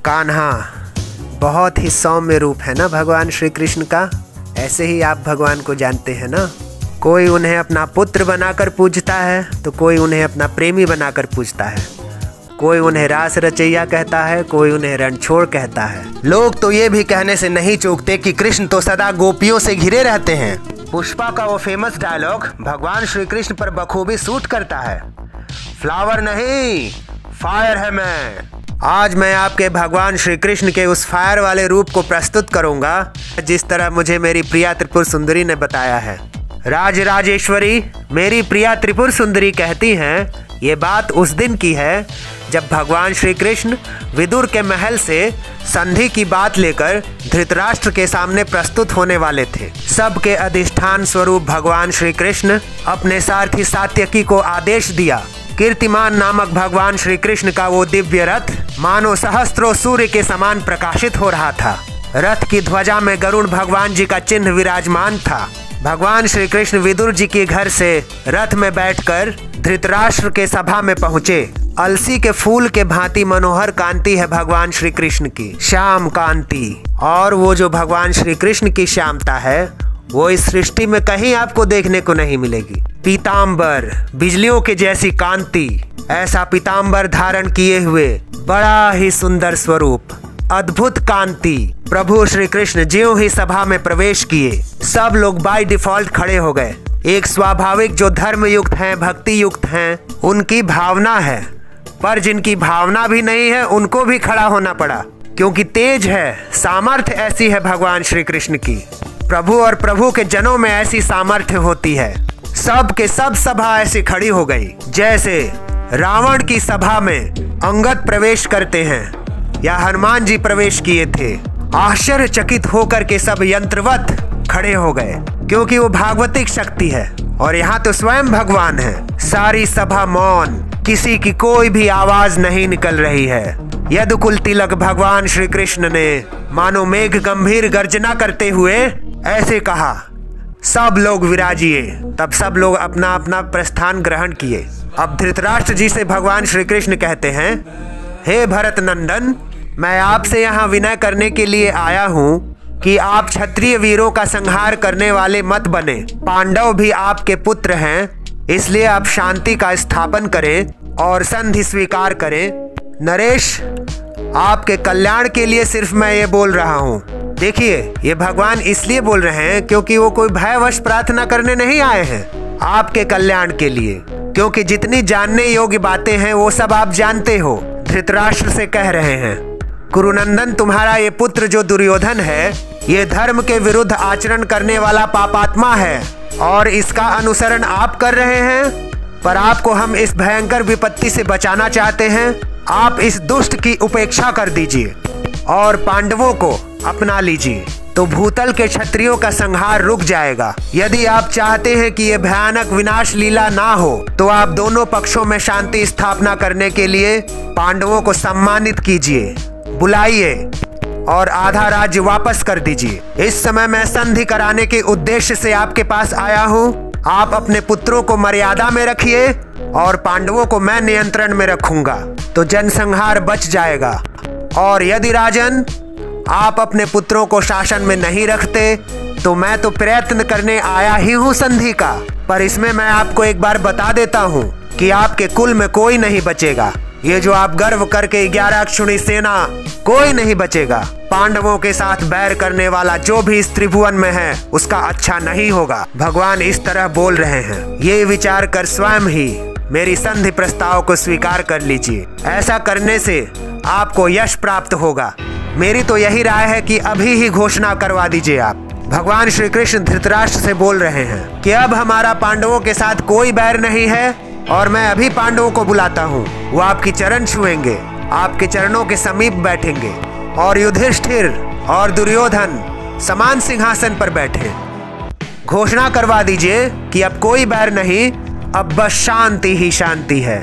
कान्हा बहुत ही सौम्य रूप है ना भगवान श्री कृष्ण का। ऐसे ही आप भगवान को जानते हैं ना। कोई उन्हें अपना पुत्र बनाकर पूजता है तो कोई उन्हें अपना प्रेमी बनाकर पूजता है। कोई उन्हें रास रचैया कहता है, कोई उन्हें रणछोड़ कहता है। लोग तो ये भी कहने से नहीं चूकते कि कृष्ण तो सदा गोपियों से घिरे रहते हैं। पुष्पा का वो फेमस डायलॉग भगवान श्री कृष्ण पर बखूबी सूट करता है। फ्लावर नहीं, फायर है मैं। आज मैं आपके भगवान श्री कृष्ण के उस फायर वाले रूप को प्रस्तुत करूंगा जिस तरह मुझे मेरी प्रिया त्रिपुर सुंदरी ने बताया है। राज राजेश्वरी मेरी प्रिया त्रिपुर सुंदरी कहती हैं, ये बात उस दिन की है जब भगवान श्री कृष्ण विदुर के महल से संधि की बात लेकर धृतराष्ट्र के सामने प्रस्तुत होने वाले थे। सबके अधिष्ठान स्वरूप भगवान श्री कृष्ण अपने सारथी सात्यकी को आदेश दिया। कीर्तिमान नामक भगवान श्री कृष्ण का वो दिव्य रथ मानो सहस्त्रों सूर्य के समान प्रकाशित हो रहा था। रथ की ध्वजा में गरुड़ भगवान जी का चिन्ह विराजमान था। भगवान श्री कृष्ण विदुर जी के घर से रथ में बैठकर धृतराष्ट्र के सभा में पहुँचे। अलसी के फूल के भांति मनोहर कांति है भगवान श्री कृष्ण की, श्याम कांति। और वो जो भगवान श्री कृष्ण की श्यामता है वो इस सृष्टि में कहीं आपको देखने को नहीं मिलेगी। पीताम्बर बिजलियों के जैसी कांति, ऐसा पीताम्बर धारण किए हुए बड़ा ही सुंदर स्वरूप, अद्भुत कांति। प्रभु श्री कृष्ण ज्यों ही सभा में प्रवेश किए सब लोग बाय डिफॉल्ट खड़े हो गए। एक स्वाभाविक जो धर्म युक्त हैं, भक्ति युक्त हैं, उनकी भावना है, पर जिनकी भावना भी नहीं है उनको भी खड़ा होना पड़ा, क्योंकि तेज है, सामर्थ्य ऐसी है भगवान श्री कृष्ण की। प्रभु और प्रभु के जनों में ऐसी सामर्थ्य होती है। सब के सब सभा ऐसी खड़ी हो गई जैसे रावण की सभा में अंगद प्रवेश करते हैं या हनुमान जी प्रवेश किए थे। आश्चर्यचकित होकर के सब यंत्रवत खड़े हो गए, क्योंकि वो भागवतिक शक्ति है और यहाँ तो स्वयं भगवान है। सारी सभा मौन, किसी की कोई भी आवाज नहीं निकल रही है। यदुकुल तिलक भगवान श्री कृष्ण ने मानो मेघ गंभीर गर्जना करते हुए ऐसे कहा, सब लोग विराजिए। तब सब लोग अपना अपना प्रस्थान ग्रहण किए। अब धृतराष्ट्र जी से भगवान श्री कृष्ण कहते हैं, हे भरत नंदन, मैं आपसे यहाँ विनय करने के लिए आया हूँ कि आप क्षत्रिय वीरों का संहार करने वाले मत बने। पांडव भी आपके पुत्र हैं, इसलिए आप शांति का स्थापन करें और संधि स्वीकार करें। नरेश, आपके कल्याण के लिए सिर्फ मैं ये बोल रहा हूँ। देखिए, ये भगवान इसलिए बोल रहे हैं क्योंकि वो कोई भयवश प्रार्थना करने नहीं आए हैं, आपके कल्याण के लिए। क्योंकि जितनी जानने योग्य बातें हैं वो सब आप जानते हो। धृतराष्ट्र से कह रहे हैं, कुरुनंदन, तुम्हारा ये पुत्र जो दुर्योधन है, ये धर्म के विरुद्ध आचरण करने वाला पापात्मा है और इसका अनुसरण आप कर रहे हैं। पर आपको हम इस भयंकर विपत्ति से बचाना चाहते हैं। आप इस दुष्ट की उपेक्षा कर दीजिए और पांडवों को अपना लीजिए, तो भूतल के क्षत्रियों का संहार रुक जाएगा। यदि आप चाहते हैं कि ये भयानक विनाश लीला ना हो, तो आप दोनों पक्षों में शांति स्थापना करने के लिए पांडवों को सम्मानित कीजिए, बुलाइए और आधा राज्य वापस कर दीजिए। इस समय मैं संधि कराने के उद्देश्य से आपके पास आया हूँ। आप अपने पुत्रों को मर्यादा में रखिए और पांडवों को मैं नियंत्रण में रखूंगा, तो जनसंहार बच जाएगा। और यदि राजन आप अपने पुत्रों को शासन में नहीं रखते, तो मैं तो प्रयत्न करने आया ही हूँ संधि का, पर इसमें मैं आपको एक बार बता देता हूँ कि आपके कुल में कोई नहीं बचेगा। ये जो आप गर्व करके 11 अक्षुणी सेना, कोई नहीं बचेगा। पांडवों के साथ बैर करने वाला जो भी इस त्रिभुवन में है उसका अच्छा नहीं होगा। भगवान इस तरह बोल रहे हैं। ये विचार कर स्वयं ही मेरी संधि प्रस्ताव को स्वीकार कर लीजिए। ऐसा करने से आपको यश प्राप्त होगा। मेरी तो यही राय है कि अभी ही घोषणा करवा दीजिए आप। भगवान श्री कृष्ण धृतराष्ट्र से बोल रहे हैं कि अब हमारा पांडवों के साथ कोई बैर नहीं है और मैं अभी पांडवों को बुलाता हूँ। वो आपकी चरण छुएंगे, आपके चरणों के समीप बैठेंगे और युधिष्ठिर और दुर्योधन समान सिंहासन पर बैठे। घोषणा करवा दीजिए कि अब कोई बैर नहीं, अब बस शांति ही शांति है।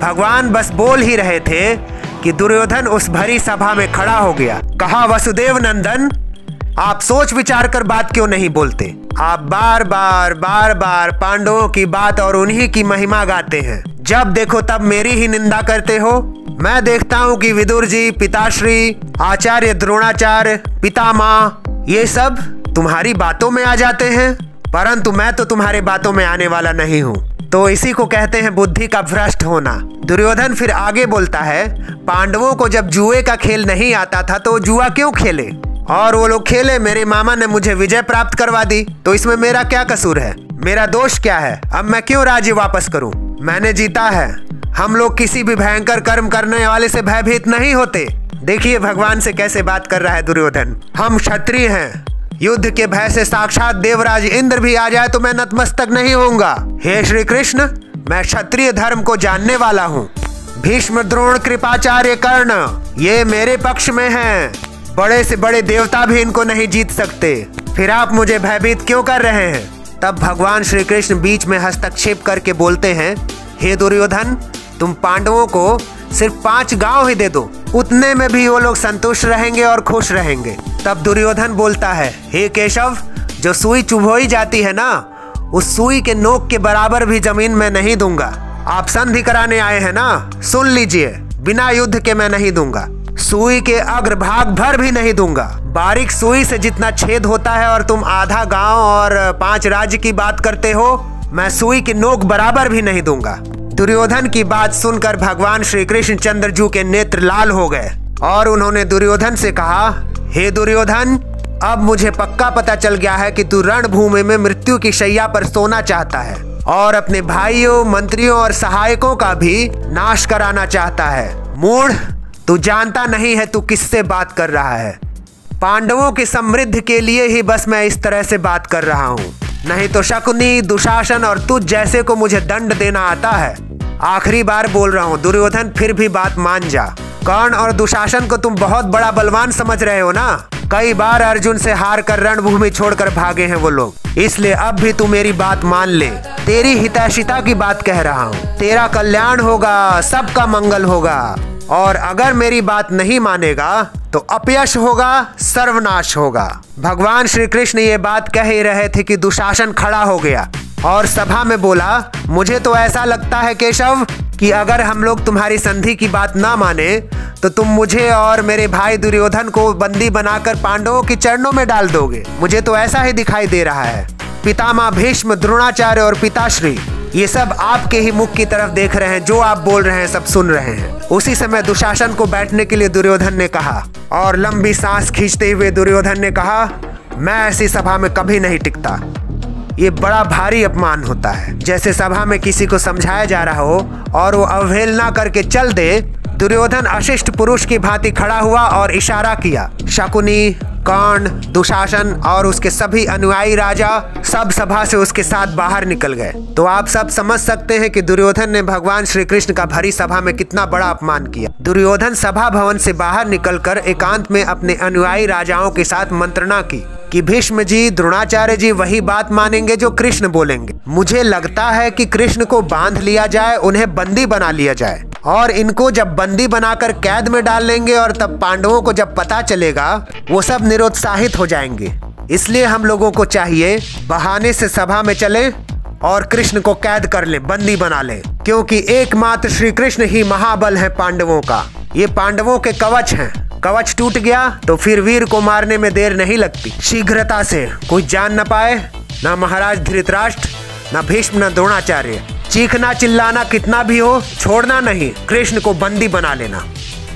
भगवान बस बोल ही रहे थे कि दुर्योधन उस भरी सभा में खड़ा हो गया। कहा, वसुदेव नंदन, आप सोच विचार कर बात क्यों नहीं बोलते? आप बार बार पांडवों की बात और उन्हीं की महिमा गाते हैं। जब देखो तब मेरी ही निंदा करते हो। मैं देखता हूँ कि विदुर जी, पिताश्री, आचार्य द्रोणाचार्य, पितामह, ये सब तुम्हारी बातों में आ जाते हैं, परंतु मैं तो तुम्हारे बातों में आने वाला नहीं हूँ। तो इसी को कहते हैं बुद्धि का भ्रष्ट होना। दुर्योधन फिर आगे बोलता है, पांडवों को जब जुए का खेल नहीं आता था तो जुआ क्यों खेले? और वो लोग खेले, मेरे मामा ने मुझे विजय प्राप्त करवा दी, तो इसमें मेरा क्या कसूर है? मेरा दोष क्या है? अब मैं क्यों राज्य वापस करूं? मैंने जीता है। हम लोग किसी भी भयंकर कर्म करने वाले से भयभीत नहीं होते। देखिए भगवान से कैसे बात कर रहा है दुर्योधन। हम क्षत्रिय हैं, युद्ध के भय से साक्षात देवराज इंद्र भी आ जाए तो मैं नतमस्तक नहीं होऊंगा। हे श्री कृष्ण, मैं क्षत्रिय धर्म को जानने वाला हूँ। भीष्म, द्रोण, कृपाचार्य, कर्ण, ये मेरे पक्ष में हैं। बड़े से बड़े देवता भी इनको नहीं जीत सकते। फिर आप मुझे भयभीत क्यों कर रहे हैं? तब भगवान श्री कृष्ण बीच में हस्तक्षेप करके बोलते हैं, हे दुर्योधन, तुम पांडवों को सिर्फ 5 गांव ही दे दो, उतने में भी वो लोग संतुष्ट रहेंगे और खुश रहेंगे। तब दुर्योधन बोलता है, हे केशव, जो सुई चुभोई जाती है ना, उस सुई के नोक के बराबर भी जमीन में नहीं दूंगा। आप संधि कराने आए हैं ना, सुन लीजिए, बिना युद्ध के मैं नहीं दूंगा। सुई के अग्रभाग भर भी नहीं दूंगा। बारीक सुई से जितना छेद होता है और तुम आधा गांव और 5 राज्य की बात करते हो, मैं सुई की नोक बराबर भी नहीं दूंगा। दुर्योधन की बात सुनकर भगवान श्री कृष्ण चंद्रजू के नेत्र लाल हो गए और उन्होंने दुर्योधन से कहा, हे दुर्योधन, अब मुझे पक्का पता चल गया है कि तू रणभूमि में मृत्यु की शैया पर सोना चाहता है और अपने भाइयों, मंत्रियों और सहायकों का भी नाश कराना चाहता है। मूढ़, तू जानता नहीं है तू किससे बात कर रहा है। पांडवों की समृद्धि के लिए ही बस मैं इस तरह से बात कर रहा हूँ, नहीं तो शकुनी, दुशासन और तुझ जैसे को मुझे दंड देना आता है। आखिरी बार बोल रहा हूँ दुर्योधन, फिर भी बात मान जा। कर्ण और दुशासन को तुम बहुत बड़ा बलवान समझ रहे हो ना? कई बार अर्जुन से हार कर रणभूमि छोड़कर भागे हैं वो लोग, इसलिए अब भी तू मेरी बात मान ले। तेरी हितैषिता की बात कह रहा हूँ, तेरा कल्याण होगा, सबका मंगल होगा। और अगर मेरी बात नहीं मानेगा तो अपयश होगा, सर्वनाश होगा। भगवान श्री कृष्ण ये बात कह ही रहे थे कि दुशासन खड़ा हो गया और सभा में बोला, मुझे तो ऐसा लगता है केशव कि अगर हम लोग तुम्हारी संधि की बात ना माने तो तुम मुझे और मेरे भाई दुर्योधन को बंदी बनाकर पांडवों के चरणों में डाल दोगे। मुझे तो ऐसा ही दिखाई दे रहा है। पितामह भीष्म, द्रोणाचार्य और पिताश्री, ये सब आपके ही मुख की तरफ देख रहे हैं, जो आप बोल रहे हैं सब सुन रहे हैं। उसी समय दुशासन को बैठने के लिए दुर्योधन ने कहा और लंबी सांस खींचते हुए दुर्योधन ने कहा, मैं ऐसी सभा में कभी नहीं टिकता। ये बड़ा भारी अपमान होता है। जैसे सभा में किसी को समझाया जा रहा हो और वो अवहेलना करके चल दे। दुर्योधन अशिष्ट पुरुष की भांति खड़ा हुआ और इशारा किया। शकुनी, कर्ण, दुशासन और उसके सभी अनुयायी राजा सब सभा से उसके साथ बाहर निकल गए। तो आप सब समझ सकते हैं कि दुर्योधन ने भगवान श्री कृष्ण का भरी सभा में कितना बड़ा अपमान किया। दुर्योधन सभा भवन से बाहर निकलकर एकांत में अपने अनुयायी राजाओं के साथ मंत्रणा की कि भीष्म जी, द्रोणाचार्य जी वही बात मानेंगे जो कृष्ण बोलेंगे। मुझे लगता है कि कृष्ण को बांध लिया जाए, उन्हें बंदी बना लिया जाए और इनको जब बंदी बनाकर कैद में डाल लेंगे और तब पांडवों को जब पता चलेगा वो सब निरुत्साहित हो जाएंगे। इसलिए हम लोगों को चाहिए बहाने से सभा में चले और कृष्ण को कैद कर ले, बंदी बना ले, क्योंकि एकमात्र श्री कृष्ण ही महाबल है पांडवों का। ये पांडवों के कवच हैं। कवच टूट गया तो फिर वीर को मारने में देर नहीं लगती। शीघ्रता से कोई जान न पाए, न महाराज धृतराष्ट्र, न भीष्म, न द्रोणाचार्य। चीखना चिल्लाना कितना भी हो, छोड़ना नहीं, कृष्ण को बंदी बना लेना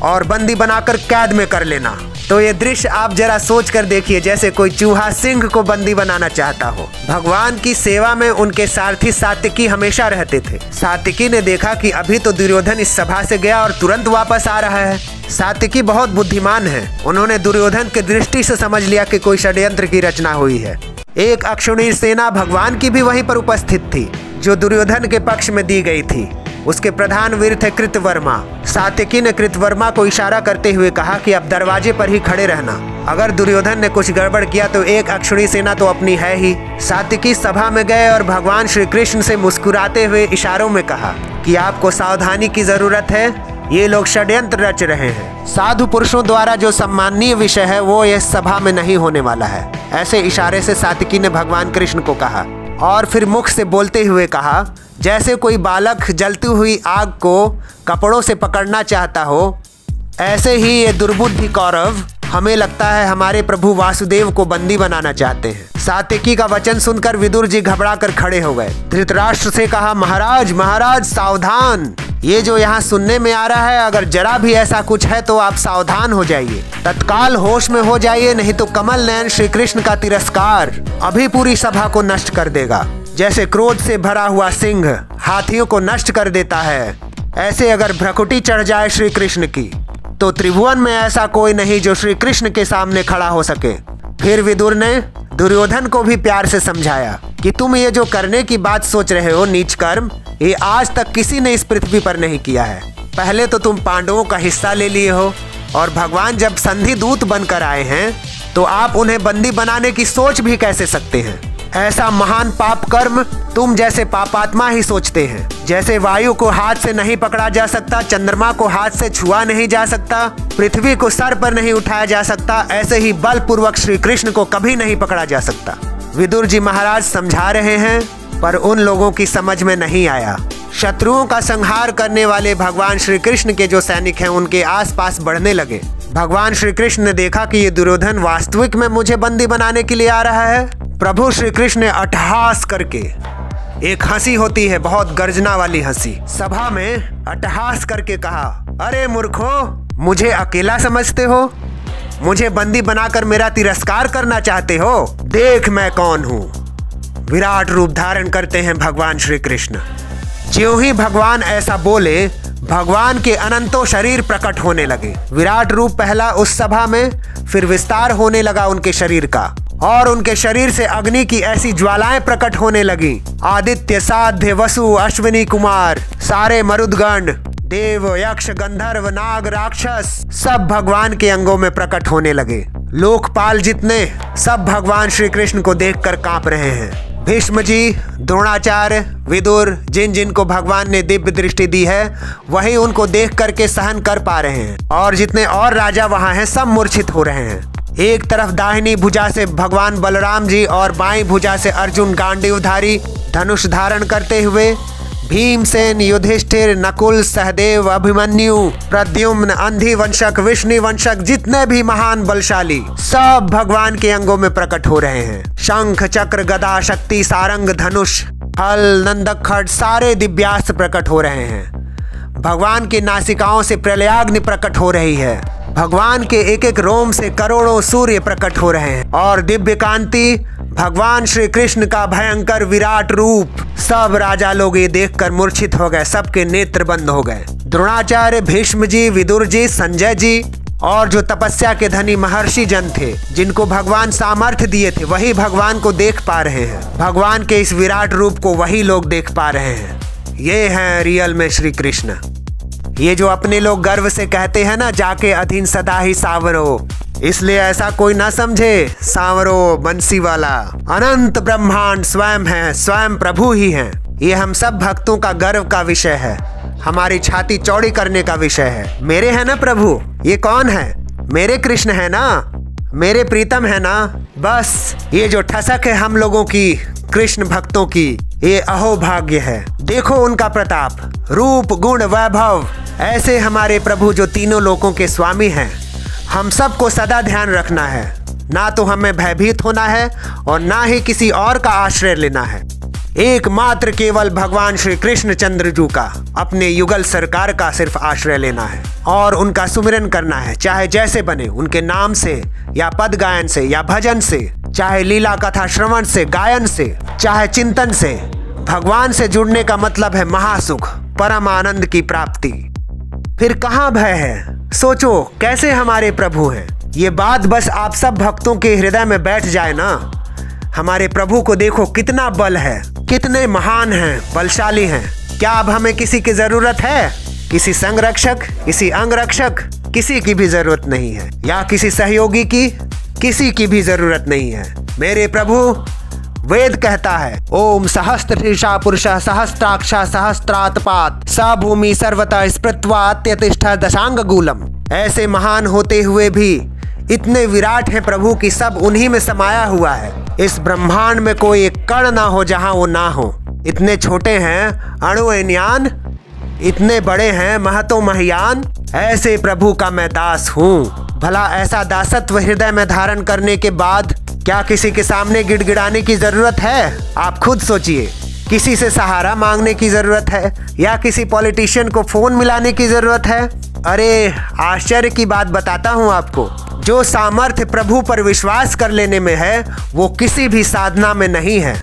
और बंदी बनाकर कैद में कर लेना। तो ये दृश्य आप जरा सोच कर देखिए, जैसे कोई चूहा सिंह को बंदी बनाना चाहता हो। भगवान की सेवा में उनके सारथी सात्विकी हमेशा रहते थे। सात्विकी ने देखा कि अभी तो दुर्योधन इस सभा से गया और तुरंत वापस आ रहा है। सात्विकी बहुत बुद्धिमान है। उन्होंने दुर्योधन की दृष्टि से समझ लिया कि कोई षड्यंत्र की रचना हुई है। एक अक्षुणी सेना भगवान की भी वहीं पर उपस्थित थी, जो दुर्योधन के पक्ष में दी गई थी। उसके प्रधान वीर थे कृतवर्मा। सात्विकी ने कृतवर्मा को इशारा करते हुए कहा कि अब दरवाजे पर ही खड़े रहना, अगर दुर्योधन ने कुछ गड़बड़ किया तो एक अक्षुणी सेना तो अपनी है ही। सात्विकी सभा में गए और भगवान श्री कृष्ण से मुस्कुराते हुए इशारों में कहा कि आपको सावधानी की जरूरत है, ये लोग षड्यंत्र रच रहे हैं। साधु पुरुषों द्वारा जो सम्माननीय विषय है वो इस सभा में नहीं होने वाला है। ऐसे इशारे से सात्विकी ने भगवान कृष्ण को कहा और फिर मुख से बोलते हुए कहा जैसे कोई बालक जलती हुई आग को कपड़ों से पकड़ना चाहता हो, ऐसे ही ये दुर्बुद्धि कौरव हमें लगता है हमारे प्रभु वासुदेव को बंदी बनाना चाहते हैं। सात्यकी का वचन सुनकर विदुर जी घबरा कर खड़े हो गए। धृतराष्ट्र से कहा, महाराज महाराज सावधान, ये जो यहाँ सुनने में आ रहा है, अगर जरा भी ऐसा कुछ है तो आप सावधान हो जाइए, तत्काल होश में हो जाइए, नहीं तो कमल नयन श्री कृष्ण का तिरस्कार अभी पूरी सभा को नष्ट कर देगा। जैसे क्रोध से भरा हुआ सिंह हाथियों को नष्ट कर देता है, ऐसे अगर भ्रकुटी चढ़ जाए श्री कृष्ण की तो त्रिभुवन में ऐसा कोई नहीं जो श्री कृष्ण के सामने खड़ा हो सके। फिर विदुर ने दुर्योधन को भी प्यार से समझाया कि तुम ये जो करने की बात सोच रहे हो नीच कर्म, ये आज तक किसी ने इस पृथ्वी पर नहीं किया है। पहले तो तुम पांडवों का हिस्सा ले लिए हो, और भगवान जब संधि दूत बनकर आए हैं तो आप उन्हें बंदी बनाने की सोच भी कैसे सकते हैं। ऐसा महान पाप कर्म तुम जैसे पापात्मा ही सोचते हैं। जैसे वायु को हाथ से नहीं पकड़ा जा सकता, चंद्रमा को हाथ से छुआ नहीं जा सकता, पृथ्वी को सर पर नहीं उठाया जा सकता, ऐसे ही बलपूर्वक श्री कृष्ण को कभी नहीं पकड़ा जा सकता। विदुर जी महाराज समझा रहे हैं, पर उन लोगों की समझ में नहीं आया। शत्रुओं का संहार करने वाले भगवान श्री कृष्ण के जो सैनिक हैं उनके आसपास बढ़ने लगे। भगवान श्री कृष्ण ने देखा कि ये दुर्योधन वास्तविक में मुझे बंदी बनाने के लिए आ रहा है। प्रभु श्री कृष्ण ने अट्टहास करके, एक हंसी होती है बहुत गर्जना वाली हंसी, सभा में अट्टहास करके कहा, अरे मूर्खों, मुझे अकेला समझते हो? मुझे बंदी बनाकर मेरा तिरस्कार करना चाहते हो? देख मैं कौन हूँ। विराट रूप धारण करते हैं भगवान श्री कृष्ण। ज्यों ही भगवान ऐसा बोले, भगवान के अनंतों शरीर प्रकट होने लगे। विराट रूप पहला उस सभा में, फिर विस्तार होने लगा उनके शरीर का, और उनके शरीर से अग्नि की ऐसी ज्वालाएं प्रकट होने लगी। आदित्य, साध्य, वसु, अश्विनी कुमार, सारे मरुदगण, देव, यक्ष, गंधर्व, नाग, राक्षस सब भगवान के अंगों में प्रकट होने लगे। लोकपाल जितने सब भगवान श्री कृष्ण को देखकर कांप रहे हैं। भीष्म जी, द्रोणाचार्य, विदुर, जिन जिन को भगवान ने दिव्य दृष्टि दी है वही उनको देख करके सहन कर पा रहे हैं, और जितने और राजा वहां हैं सब मूर्छित हो रहे हैं। एक तरफ दाहिनी भुजा से भगवान बलराम जी और बाईं भुजा से अर्जुन गांडीवधारी धनुष धारण करते हुए, भीमसेन, युधिष्ठिर, नकुल, सहदेव, अभिमन्यु, प्रद्युम्न, अंधी वंशक, विष्णु वंशक, जितने भी महान बलशाली सब भगवान के अंगों में प्रकट हो रहे हैं। शंख, चक्र, गदा, शक्ति, सारंग, धनुष, हल, नंदक, खड्ग, सारे दिव्यास्त्र प्रकट हो रहे हैं। भगवान की नासिकाओं से प्रलयाग्नि प्रकट हो रही है। भगवान के एक एक रोम से करोड़ों सूर्य प्रकट हो रहे हैं, और दिव्य कांति भगवान श्री कृष्ण का भयंकर विराट रूप। सब राजा लोग ये देखकर मूर्छित हो गए, सबके नेत्र बंद हो गए। द्रोणाचार्य, भीष्म जी, विदुर जी, संजय जी और जो तपस्या के धनी महर्षि जन थे, जिनको भगवान सामर्थ्य दिए थे, वही भगवान को देख पा रहे हैं। भगवान के इस विराट रूप को वही लोग देख पा रहे हैं। ये हैं रियल में श्री कृष्ण। ये जो अपने लोग गर्व से कहते हैं ना, जाके अधीन सदा ही सावरो, इसलिए ऐसा कोई ना समझे। सांवरो बंसी वाला अनंत ब्रह्मांड स्वयं है, स्वयं प्रभु ही हैं। ये हम सब भक्तों का गर्व का विषय है, हमारी छाती चौड़ी करने का विषय है। मेरे है ना प्रभु, ये कौन है? मेरे कृष्ण है ना, मेरे प्रीतम है ना। बस ये जो ठसक है हम लोगों की कृष्ण भक्तों की, ये अहोभाग्य है। देखो उनका प्रताप, रूप, गुण, वैभव। ऐसे हमारे प्रभु जो तीनों लोकों के स्वामी हैं। हम सबको सदा ध्यान रखना है, ना तो हमें भयभीत होना है और ना ही किसी और का आश्रय लेना है। एकमात्र केवल भगवान श्री कृष्ण चंद्र जी का, अपने युगल सरकार का सिर्फ आश्रय लेना है और उनका सुमिरन करना है, चाहे जैसे बने, उनके नाम से या पद गायन से या भजन से, चाहे लीला कथा श्रवण से, गायन से, चाहे चिंतन से। भगवान से जुड़ने का मतलब है महासुख, परम आनंद की प्राप्ति। फिर कहाँ भय है? सोचो कैसे हमारे प्रभु हैं। ये बात बस आप सब भक्तों के हृदय में बैठ जाए ना। हमारे प्रभु को देखो कितना बल है, कितने महान हैं, बलशाली हैं। क्या अब हमें किसी की जरूरत है? किसी संरक्षक, किसी अंगरक्षक, किसी की भी जरूरत नहीं है, या किसी सहयोगी की, किसी की भी जरूरत नहीं है। मेरे प्रभु, वेद कहता है, ओम सहस्त्रशीर्षा पुरुष सहस्त्राक्ष सहस्त्रातपात स भूमि सर्वतः स्पृत्वा अत्यतिष्ठ दशांगूलम। ऐसे महान होते हुए भी इतने विराट है प्रभु की सब उन्हीं में समाया हुआ है। इस ब्रह्मांड में कोई एक कण ना हो जहां वो ना हो। इतने छोटे हैं अणुयान, इतने बड़े हैं महतो महियान। ऐसे प्रभु का मैं दास हूँ। भला ऐसा दासत्व हृदय में धारण करने के बाद क्या किसी के सामने गिड़गिड़ाने की जरूरत है? आप खुद सोचिए। किसी से सहारा मांगने की जरूरत है या किसी पॉलिटिशियन को फोन मिलाने की जरूरत है? अरे आश्चर्य की बात बताता हूँ आपको, जो सामर्थ्य प्रभु पर विश्वास कर लेने में है वो किसी भी साधना में नहीं है।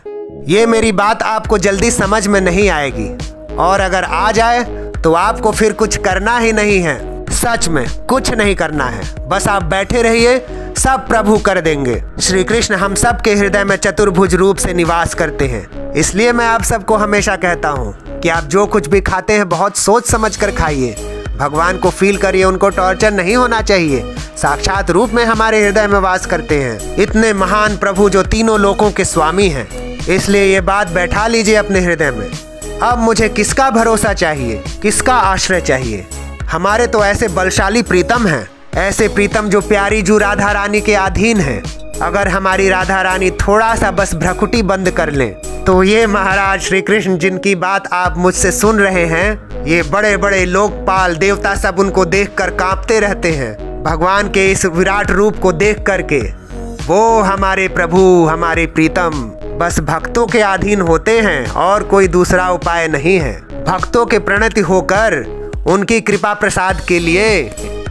ये मेरी बात आपको जल्दी समझ में नहीं आएगी, और अगर आ जाए तो आपको फिर कुछ करना ही नहीं है। सच में कुछ नहीं करना है, बस आप बैठे रहिए, सब प्रभु कर देंगे। श्री कृष्ण हम सब के हृदय में चतुर्भुज रूप से निवास करते हैं। इसलिए मैं आप सबको हमेशा कहता हूँ कि आप जो कुछ भी खाते हैं बहुत सोच समझ कर खाइए। भगवान को फील करिए, उनको टॉर्चर नहीं होना चाहिए। साक्षात रूप में हमारे हृदय में वास करते हैं इतने महान प्रभु जो तीनों लोकों के स्वामी हैं। इसलिए ये बात बैठा लीजिए अपने हृदय में। अब मुझे किसका भरोसा चाहिए, किसका आश्रय चाहिए? हमारे तो ऐसे बलशाली प्रीतम हैं, ऐसे प्रीतम जो प्यारी जू राधा रानी के अधीन है। अगर हमारी राधा रानी थोड़ा सा बस भ्रकुटी बंद कर लें तो ये महाराज श्री कृष्ण जिनकी बात आप मुझसे सुन रहे हैं, ये बड़े बड़े लोकपाल देवता सब उनको देखकर कांपते रहते हैं। भगवान के इस विराट रूप को देख करके वो हमारे प्रभु, हमारे प्रीतम बस भक्तों के अधीन होते हैं और कोई दूसरा उपाय नहीं है। भक्तों के प्रणति होकर उनकी कृपा प्रसाद के लिए।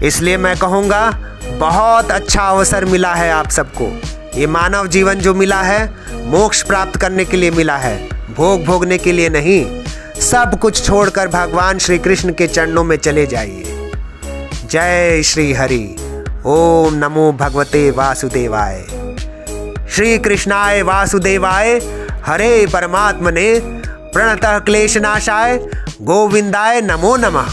इसलिए मैं कहूँगा बहुत अच्छा अवसर मिला है आप सबको। ये मानव जीवन जो मिला है मोक्ष प्राप्त करने के लिए मिला है, भोग भोगने के लिए नहीं। सब कुछ छोड़कर भगवान श्री कृष्ण के चरणों में चले जाइए। जय श्री हरि। ओम नमो भगवते वासुदेवाय। श्री कृष्णाय वासुदेवाय हरे परमात्मने प्रणतः क्लेशनाशाय गोविंदाय नमो नमः।